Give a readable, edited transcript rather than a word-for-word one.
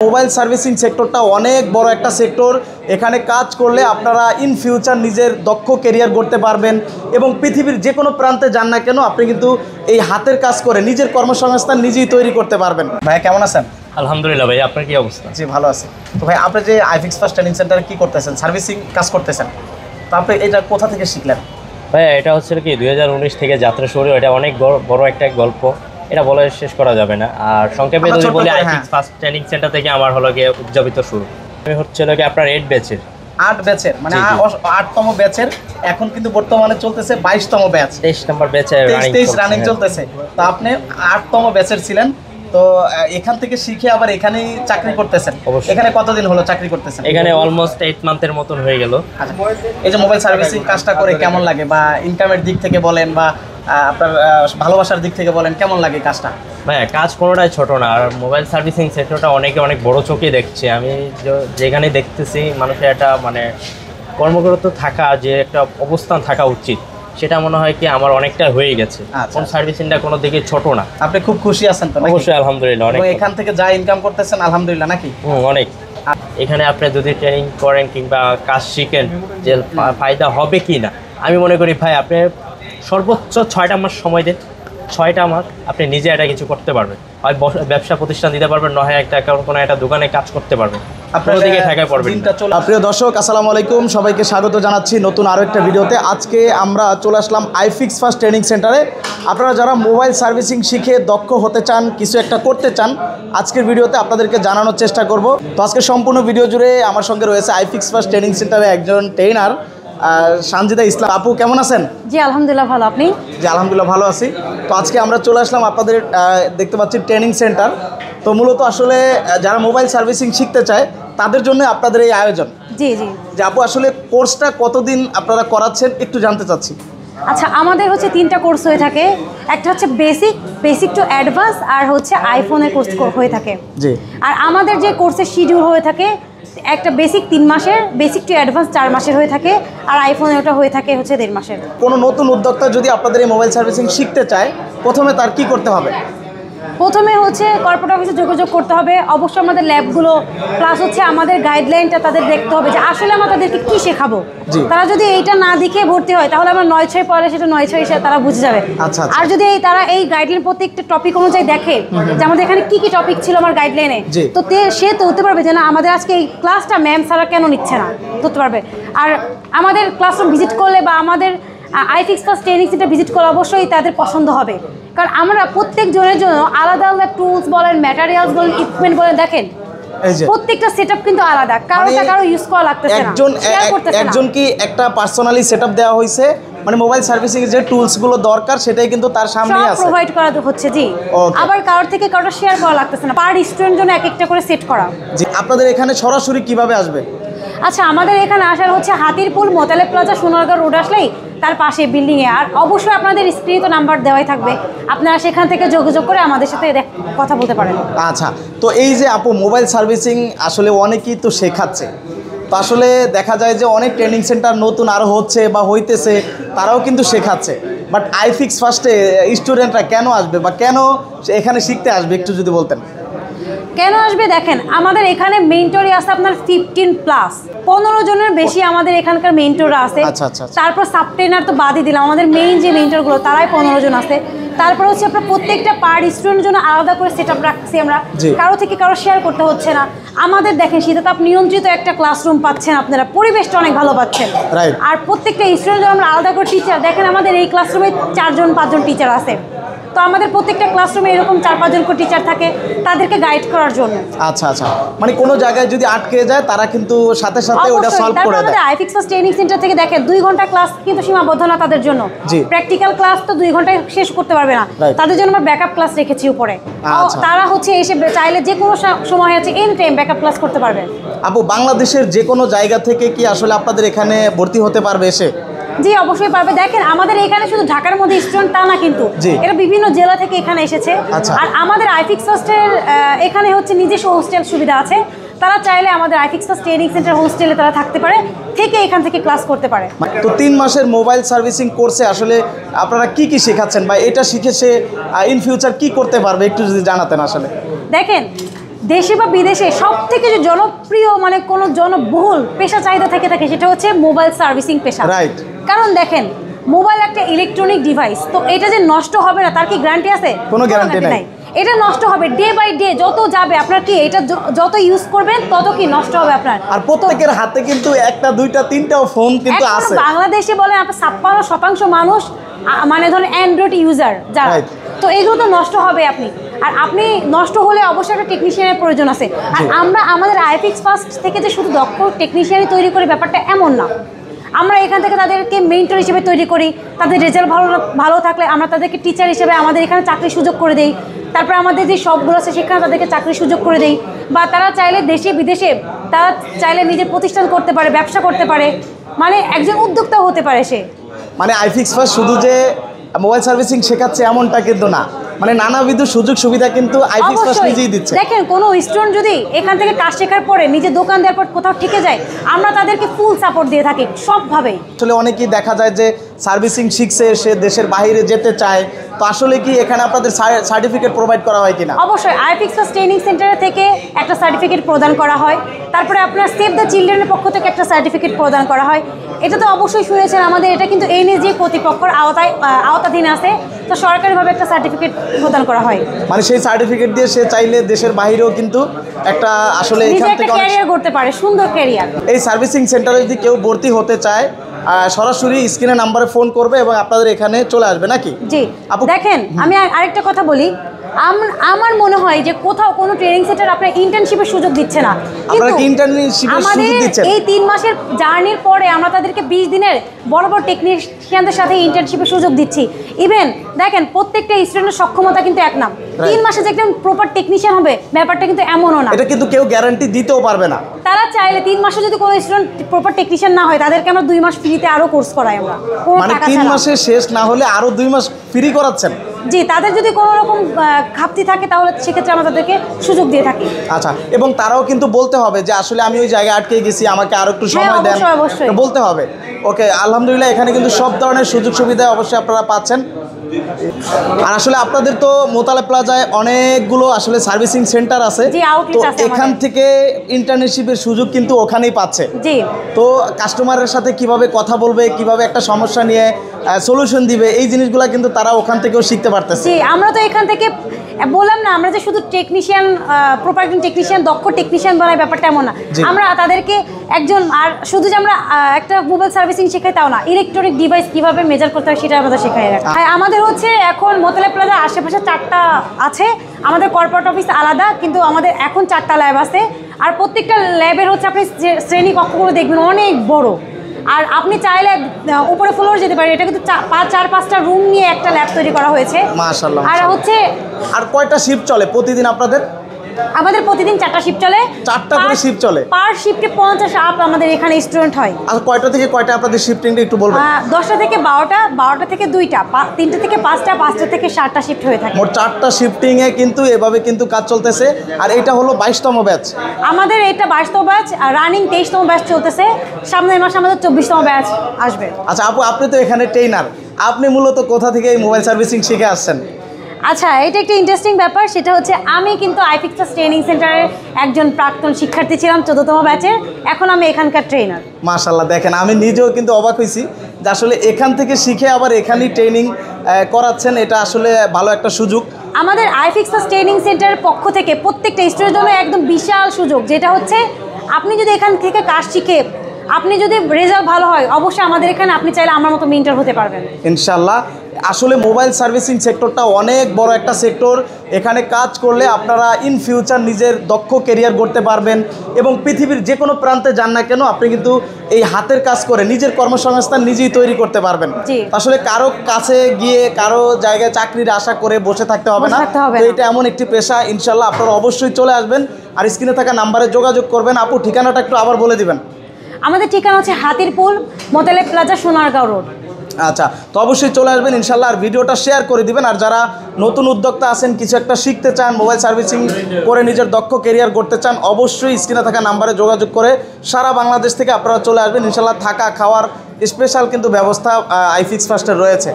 Mobile servicing সেক্টরটা অনেক বড় একটা সেক্টর। এখানে কাজ করলে আপনারা ইন ফিউচার নিজের দক্ষ ক্যারিয়ার করতে পারবেন এবং পৃথিবীর যে কোনো প্রান্তে যান না কেন আপনি কিন্তু এই হাতের কাজ করে নিজের কর্মসংস্থান নিজেই তৈরি করতে পারবেন। ভাই কেমন আছেন? আলহামদুলিল্লাহ ভাই, আপনার কি অবস্থা? জি ভালো আছি। তো ভাই আপনি যে আইফিক্স ফার্স্ট ট্রেনিং সেন্টারে কি করতেছেন, সার্ভিসিং কাজ করতেছেন, তো আপনি এটা কোথা থেকে শিখলেন? ভাই এটা হচ্ছে কি 2019 থেকে যাত্রা শুরু। এটা অনেক বড় একটা গল্প, এটা বলে শেষ করা যাবে না। আর সংক্ষেপে যদি বলি আইফিক্স ফার্স্ট ট্রেনিং সেন্টার থেকে আমার হলো গিয়ে উদযাপিত শুরু। আমি হচ্ছে কি আপনার 8 ব্যাচের 8 ব্যাচের মানে 8তম ব্যাচের, এখন কিন্তু বর্তমানে চলতেছে 22তম ব্যাচ, 23 নম্বর ব্যাচে 23 রানিং চলতেছে। তো আপনি 8তম ব্যাচের ছিলেন, তো এখান থেকে শিখে আবার এখানেই চাকরি করতেছেন। এখানে কতদিন হলো চাকরি করতেছেন? এখানে অলমোস্ট 8 মান্থের মতন হয়ে গেল। আচ্ছা, এই যে মোবাইল সার্ভিসিং কাজটা করে কেমন লাগে, বা ইনকামের দিক থেকে বলেন বা আপনার ভালোবাসার দিক থেকে বলেন, কেমন লাগে কাজটা? ভাই কাজ কোনোটাই ছোট না, আর মোবাইল সার্ভিসিং সেক্টরটা অনেক বড় চোখে দেখছে। আমি যেখানে দেখতেছি মানুষের একটা মানে কর্মরত থাকা, যে একটা অবস্থান থাকা উচিত, সেটা মনে হয় কি আমার অনেকটা হয়ে গেছে। কোন সার্ভিসিংটা কোনো দিকে ছোট না। আপনি খুব খুশি আছেন তো? অবশ্যই আলহামদুলিল্লাহ। অনেক এখান থেকে যা ইনকাম করতেছেন আলহামদুলিল্লাহ নাকি? অনেক। এখানে আপনি যদি ট্রেনিং করেন কিংবা কাজ শিখেন, যে ফায়দা হবে কি না, আমি মনে করি ভাই আপনি সর্বোচ্চ 6টা মাস সময় দেন। 6টা মাস আপনি নিজে একটা কিছু করতে পারবেন, হয় ব্যবসা প্রতিষ্ঠান দিতে পারবেন, নয় একটা কোনো একটা দোকানে কাজ করতে পারবেন। আপনার দিকে ঠেকায় পড়বেন। প্রিয় দর্শক আসসালামু আলাইকুম, সবাইকে স্বাগত জানাচ্ছি নতুন আরও একটা ভিডিওতে। আজকে আমরা চলে আসলাম আইফিক্স ফার্স্ট ট্রেনিং সেন্টারে। আপনারা যারা মোবাইল সার্ভিসিং শিখে দক্ষ হতে চান, কিছু একটা করতে চান, আজকের ভিডিওতে আপনাদেরকে জানানোর চেষ্টা করব। তো আজকে সম্পূর্ণ ভিডিও জুড়ে আমার সঙ্গে রয়েছে আইফিক্স ফার্স্ট ট্রেনিং সেন্টারে একজন ট্রেনার সানজিদা ইসলাম। আপু কেমন আছেন? জি আলহামদুলিল্লাহ ভালো, আপনি? জি আলহামদুলিল্লাহ ভালো আছি। তো আজকে আমরা চলে আসলাম আপনাদের দেখতে পাচ্ছি ট্রেনিং সেন্টার। তো মূলত আসলে যারা মোবাইল সার্ভিসিং শিখতে চায় তাদের জন্য আপনাদের এই আয়োজন। জি জি। যে আপু আসলে কোর্সটা কতদিন আপনারা করাচ্ছেন একটু জানতে চাচ্ছি। আচ্ছা, আমাদের হচ্ছে 3টা কোর্স হয়ে থাকে। একটা হচ্ছে বেসিক টু অ্যাডভান্স, আর হচ্ছে আইফোনের কোর্স হয়ে থাকে। জি। আর আমাদের যে কোর্সের শিডিউল হয়ে থাকে, একটা বেসিক 3 মাসের, বেসিক টু অ্যাডভান্স 4 মাসের হয়ে থাকে, আর আইফোনের ওটা হয়ে থাকে হচ্ছে 1.5 মাসের। কোনো নতুন উদ্যোক্তা যদি আপনাদের এই মোবাইল সার্ভিসিং শিখতে চায়, প্রথমে তার কি করতে হবে? প্রথমে হচ্ছে কর্পোরেট অফিসে যোগাযোগ করতে হবে। অবশ্যই আমাদের ল্যাবগুলো প্লাস হচ্ছে আমাদের গাইডলাইনটা তাদের দেখতে হবে যে আসলে আমরা তাদেরকে কী শেখাবো। তারা যদি এইটা না দেখে ভর্তি হয় তাহলে আমরা 9/6 পড়ালে সেটা 9/6 এসে তারা বুঝে যাবে। আর যদি তারা এই গাইডলাইন প্রত্যেকটা টপিক অনুযায়ী দেখে যে আমাদের এখানে কী কী টপিক ছিল আমার গাইডলাইনে, তো সে তো হতে পারবে যে না আমাদের আজকে এই ক্লাসটা ম্যাম স্যারা কেন নিচ্ছে না, ধরতে পারবে। আর আমাদের ক্লাসরুম ভিজিট করলে বা আমাদের iFix first training centre visit করলে অবশ্যই তাদের পছন্দ হবে, কারণ আমরা প্রত্যেক জনের জন্য আলাদা আলাদা টুলস বলেন, ম্যাটেরিয়ালস বলেন, ইকুইপমেন্ট বলেন, দেখেন প্রত্যেকটা সেটআপ কিন্তু আলাদা, কারো ইউজ করা লাগতেছে না। একজন কি একটা পার্সোনালি সেটআপ দেওয়া হয়েছে, মানে মোবাইল সার্ভিসিং এর যে টুলস গুলো দরকার সেটাই কিন্তু তার সামনেই আছে, প্রোভাইড করা হচ্ছে। জি। আবার কারোর থেকে কারোটা শেয়ার করা লাগতেছে না, পার স্টুডেন্ট জন্য এক একটা করে সেট করা। জি। আপনাদের এখানে সরাসরি কিভাবে আসবে? আচ্ছা, আমাদের এখানে আসার হচ্ছে হাতিরপুল মোতালেব প্লাজা সোনারগাঁও রোড আসলেই তার পাশে বিল্ডিংয়ে। আর অবশ্যই আপনাদের স্ক্রিনে তো নাম্বার দেওয়াই থাকবে, আপনারা সেখান থেকে যোগাযোগ করে আমাদের সাথে কথা বলতে পারেন। আচ্ছা, তো এই যে আপু মোবাইল সার্ভিসিং আসলে অনেকেই তো শেখাচ্ছে, তো আসলে দেখা যায় যে অনেক ট্রেনিং সেন্টার নতুন আরও হচ্ছে বা হইতেছে, তারাও কিন্তু শেখাচ্ছে, বাট আইফিক্স ফার্স্টে স্টুডেন্টরা কেন আসবে বা কেন এখানে শিখতে আসবে একটু যদি বলতেন। কেন আসবে দেখেন, আমাদের এখানে মেন্টরই আছে আপনার 15+, 15 জনের বেশি আমাদের এখানকার মেন্টররা আছে। তারপর সাবট্রেনার তো বাদই দিলাম, আমাদের মেইন যে মেন্টরগুলো তারাই 15 জন আছে। তারপর হচ্ছে আপনার প্রত্যেকটা পার স্টুডেন্টের জন্য আলাদা করে সেটআপ রাখছি আমরা, কারো থেকে কারো শেয়ার করতে হচ্ছে না। আমাদের দেখেন শীতাতাপ নিয়ন্ত্রিত একটা ক্লাসরুম পাচ্ছেন আপনারা, পরিবেশটা অনেক ভালো পাচ্ছেন। আর প্রত্যেকটা স্টুডেন্টের জন্য আমরা আলাদা করে টিচার, দেখেন আমাদের এই ক্লাসরুমে 4-5 টিচার আছে। তো আমাদের প্রত্যেকটা ক্লাসরুমে এরকম 4-5 জন করে টিচার থাকে তাদেরকে গাইড করার জন্য। আচ্ছা, মানে কোনো জায়গায় যদি আটকে যায় তারা কিন্তু সাথে সাথে ওটা সলভ করে দেয়। আমাদের আইফিক্স ফার্স্ট ট্রেনিং সেন্টার থেকে দেখেন 2 ঘন্টা ক্লাস কিন্তু সীমাবদ্ধ না তাদের জন্য। প্র্যাকটিক্যাল ক্লাস তো 2 ঘন্টায় শেষ করতে পারবে না, তাদের জন্য আমরা ব্যাকআপ ক্লাস রেখেছি উপরে। তারা হচ্ছে এসে চাইলে যে কোনো সময় আছে এনি টাইম ব্যাকআপ ক্লাস করতে পারবে। আপু বাংলাদেশের যে কোনো জায়গা থেকে কি আসলে আপনাদের এখানে ভর্তি হতে পারবে এসে? জি অবশ্যই পারবে। দেখেন আমাদের এখানে শুধু ঢাকার মধ্যে স্টুডেন্ট তা না, কিন্তু এরা বিভিন্ন জেলা থেকে এখানে এসেছে। আর আমাদের আইফিক্স ফার্স্টের এখানে হচ্ছে নিজস্ব হোস্টেল সুবিধা আছে, তারা চাইলে আমাদের আইফিক্স ফার্স্ট ট্রেনিং সেন্টার হোস্টেলে তারা থাকতে পারে, থেকে এখান থেকে ক্লাস করতে পারে। তো 3 মাসের মোবাইল সার্ভিসিং কোর্সে আসলে আপনারা কি কি শেখাচ্ছেন বা এটা শিখে সে ইন ফিউচার কি করতে পারবে একটু যদি জানাতেন। আসলে দেখেন দেশে বা বিদেশে সব থেকে যে জনপ্রিয় মানে কোনো জনবহুল পেশা চাহিদা থেকে থাকে সেটা হচ্ছে মোবাইল সার্ভিসিং পেশা। রাইট। কারণ দেখেন মোবাইল একটা ইলেকট্রনিক ডিভাইস, তো এটা যে নষ্ট হবে না তার কি গ্যারান্টি আছে? কোনো গ্যারান্টি নাই। এটা নষ্ট হবে ডে বাই ডে, যত যাবে আপনার কি এটা যত ইউজ করবেন তত কি নষ্ট হবে আপনার। আর প্রত্যেকের হাতে কিন্তু একটা দুইটা তিনটাও ফোন কিন্তু আছে। বাংলাদেশে বলেন আপনার 56% মানুষ মানে ধরেন অ্যান্ড্রয়েড ইউজার যারা, তো এগুলো তো নষ্ট হবে আপনি। আর আপনি নষ্ট হলে অবশ্যই একটা টেকনিশিয়ানের প্রয়োজন আছে। আর আমরা আমাদের আইফিক্স ফার্স্ট থেকে যে শুধু দক্ষ টেকনিশিয়ানই তৈরি করে ব্যাপারটা এমন না, আমরা এখান থেকে তাদেরকে মেন্টর হিসেবে তৈরি করি। তাদের রেজাল্ট ভালো থাকলে আমরা তাদেরকে টিচার হিসেবে আমাদের এখানে চাকরির সুযোগ করে দেই। তারপরে আমাদের যে শপগুলো আছে সেখানে তাদেরকে চাকরির সুযোগ করে দেই। বা তারা চাইলে দেশে বিদেশে তারা চাইলে নিজের প্রতিষ্ঠান করতে পারে, ব্যবসা করতে পারে, মানে একজন উদ্যোক্তাও হতে পারে সে। মানে আইফিক্স ফার্স্ট শুধু যে মোবাইল সার্ভিসিং শেখাচ্ছে এমনটা কিন্তু না, মানে নানাবিধ সুযোগ সুবিধা কিন্তু আইফিক্স ফার্স্ট নিজেই দিচ্ছে। দেখেন কোনো স্টুডেন্ট যদি এখান থেকে কাজ শেখার পরে নিজের দোকান দেওয়ার পর কোথাও ঠেকে যায়, আমরা তাদেরকে ফুল সাপোর্ট দিয়ে থাকি সবভাবেই। আসলে অনেকেই দেখা যায় যে সার্ভিসিং শিখছে, সে দেশের বাইরে যেতে চায়, তো আসলে কি এখানে আপনাদের সার্টিফিকেট প্রোভাইড করা হয় কিনা? অবশ্যই আইফিক্স ফার্স্ট ট্রেনিং সেন্টার থেকে একটা সার্টিফিকেট প্রদান করা হয়। তারপরে আপনার সেভ দ্য চিলড্রেনের পক্ষ থেকে একটা সার্টিফিকেট প্রদান করা হয়। এটা তো অবশ্যই শুনেছেন, আমাদের এটা কিন্তু এনএসজি কর্তৃপক্ষের আওতাধীন আছে, তো সরকারিভাবে একটা সার্টিফিকেট প্রদান করা হয়। মানে সেই সার্টিফিকেট দিয়ে সে চাইলে দেশের বাইরেও কিন্তু একটা আসলে এখান থেকে ক্যারিয়ার করতে পারে, সুন্দর ক্যারিয়ার। এই সার্ভিসিং সেন্টারে যদি কেউ ভর্তি হতে চায় সরাসরি স্ক্রিনের নাম্বারে ফোন করবে এবং আপনাদের এখানে চলে আসবে নাকি? জি। দেখেন আমি আরেকটা কথা বলি, আমার মনে হয় যে কোথাও কোনো ট্রেনিং সেন্টার আপনার ইন্টার্নশিপের সুযোগ দিচ্ছে না, আপনারা কি ইন্টার্নশিপের সুযোগ দিচ্ছেন? এই 3 মাসের জার্নির পরে আমরা তাদেরকে 20 দিনের বড় বড় টেকনিশিয়ানদের সাথে ইন্টার্নশিপের সুযোগ দিচ্ছি। ইভেন দেখেন প্রত্যেকটা স্টুডেন্টের সক্ষমতা কিন্তু এক না। 3 মাসে যে একদম প্রপার টেকনিশিয়ান হবে ব্যাপারটা কিন্তু এমনও না। এটা কিন্তু কেউ গ্যারান্টি দিতেও পারবে না। তারা চাইলে 3 মাসে যদি কোনো স্টুডেন্ট প্রপার টেকনিশিয়ান না হয় তাদেরকে আমরা 2 মাস ফ্রিতে আরো কোর্স করাই আমরা, কোনো মানে টাকা 3 ছাড়া। মাসে শেষ না হলে আরো 2 মাস ফ্রি করাচ্ছেন? জি, তাদের যদি কোনো রকম ঘাটতি থাকে তাহলে সেক্ষেত্রে আমরা তাদেরকে সুযোগ দিয়ে থাকি। আচ্ছা, এবং তারাও কিন্তু বলতে হবে যে আসলে আমি ওই জায়গায় আটকে গেছি, আমাকে আরো একটু সময় দেন, বলতে হবে। ওকে, আলহামদুলিল্লাহ এখানে কিন্তু সব ধরনের সুযোগ সুবিধা অবশ্যই আপনারা পাচ্ছেন। আর আসলে আপনাদের তো মোতালে প্লাজায় অনেকগুলো আসলে সার্ভিসিং সেন্টার আছে, তো এখান থেকে ইন্টার্নশিপের সুযোগ কিন্তু ওখানেই পাচ্ছে। জি। তো কাস্টমারের সাথে কিভাবে কথা বলবে, কিভাবে একটা সমস্যা নিয়ে সলিউশন দিবে, এই জিনিসগুলো কিন্তু তারা ওখান থেকেও শিখতে পারতেছে। জি, আমরা তো এখান থেকে বললাম না, আমরা যে শুধু টেকনিশিয়ান প্রপার একজন টেকনিশিয়ান দক্ষ টেকনিশিয়ান বানাই ব্যাপারটা এমন না। আমরা তাদেরকে একজন আর শুধু যে আমরা একটা মোবাইল সার্ভিসিং শেখাই তাও না, ইলেকট্রনিক ডিভাইস কিভাবে মেজার করতে হয় সেটা আমাদের শেখাই রাখা। আমাদের হচ্ছে এখন মোতালে প্লাজার আশেপাশে 4টা আছে, আমাদের কর্পোরেট অফিস আলাদা, কিন্তু আমাদের এখন 4টা ল্যাব আছে। আর প্রত্যেকটা ল্যাবের হচ্ছে আপনি শ্রেণী কক্ষগুলো দেখবেন অনেক বড়। আর আপনি চাইলে উপরে ফ্লোর যেতে পারেন, এটা কিন্তু 4-5টা রুম নিয়ে একটা ল্যাব তৈরি করা হয়েছে। মাশাআল্লাহ। আর হচ্ছে আর কয়টা শিফট চলে প্রতিদিন আপনাদের? আমাদের প্রতিদিন 4টা শিফট চলে। 4টা করে শিফট চলে? পার শিফটে 50 আপ আমাদের এখানে স্টুডেন্ট হয়। আর কয়টা থেকে কয়টা আপনাদের শিফটিংটা একটু বলবেন? 10টা থেকে 12টা, 12টা থেকে 2টা, 3টা থেকে 5টা, 5টা থেকে 7টা শিফট হয়ে থাকে। মোট 4টা শিফটিংয়ে কিন্তু এভাবে কিন্তু কাজ চলতেছে। আর এটা হলো 22তম ব্যাচ। আমাদের এটা 22তম ব্যাচ, আর রানিং 23তম ব্যাচ চলতেছে। সামনের মাসে আমাদের 24তম ব্যাচ আসবে। আচ্ছা আপু, আপনি তো এখানে ট্রেনার, আপনি মূলত কোথা থেকে এই মোবাইল সার্ভিসিং শিখে আসছেন? আচ্ছা, এটা একটা ইন্টারেস্টিং ব্যাপার, সেটা হচ্ছে আমি কিন্তু আইফিক্স ফার্স্ট ট্রেনিং সেন্টারের একজন প্রাক্তন শিক্ষার্থী ছিলাম 14তম ব্যাচের, এখন আমি এখানকার ট্রেনার। মাশাআল্লাহ, দেখেন আমি নিজেও কিন্তু অবাক হয়েছি যে আসলে এখান থেকে শিখে আবার এখানেই ট্রেনিং করাচ্ছেন, এটা আসলে ভালো একটা সুযোগ। আমাদের আইফিক্স ফার্স্ট ট্রেনিং সেন্টারের পক্ষ থেকে প্রত্যেকটা স্টুডেন্টের জন্য একদম বিশাল সুযোগ, যেটা হচ্ছে আপনি যদি এখান থেকে কাজ শিখে আপনি যদি রেজাল্ট ভালো হয় অবশ্যই আমাদের এখানে আপনি চাইলে আমার মতো মেন্টর হতে পারবেন ইনশাআল্লাহ। আসলে মোবাইল সার্ভিসিং সেক্টরটা অনেক বড় একটা সেক্টর, এখানে কাজ করলে আপনারা ইন ফিউচার নিজের দক্ষ কেরিয়ার গড়তে পারবেন এবং পৃথিবীর যে কোনো প্রান্তে যান না কেন আপনি কিন্তু এই হাতের কাজ করে নিজের কর্মসংস্থান নিজেই তৈরি করতে পারবেন। আসলে কারো কাছে গিয়ে কারো জায়গায় চাকরির আশা করে বসে থাকতে হবে না, তো এটা এমন একটি পেশা। ইনশাআল্লাহ আপনারা অবশ্যই চলে আসবেন আর স্ক্রিনে থাকা নাম্বারে যোগাযোগ করবেন। আপু ঠিকানাটা একটু আবার বলে দিবেন। আমাদের ঠিকানা হচ্ছে হাতিরপুল, মোতালে প্লাজা, সোনারগাঁও রোড। আচ্ছা, তো অবশ্যই চলে আসবেন ইনশাআল্লাহ, আর ভিডিওটা শেয়ার করে দিবেন। আর যারা নতুন উদ্যোক্তা আছেন, কিছু একটা শিখতে চান, মোবাইল সার্ভিসিং করে নিজের দক্ষ কেরিয়ার করতে চান, অবশ্যই স্ক্রিনে থাকা নাম্বারে যোগাযোগ করে সারা বাংলাদেশ থেকে আপনারা চলে আসবেন ইনশাআল্লাহ। থাকা খাওয়ার স্পেশাল কিন্তু ব্যবস্থা আইফিক্স ফার্স্টের রয়েছে।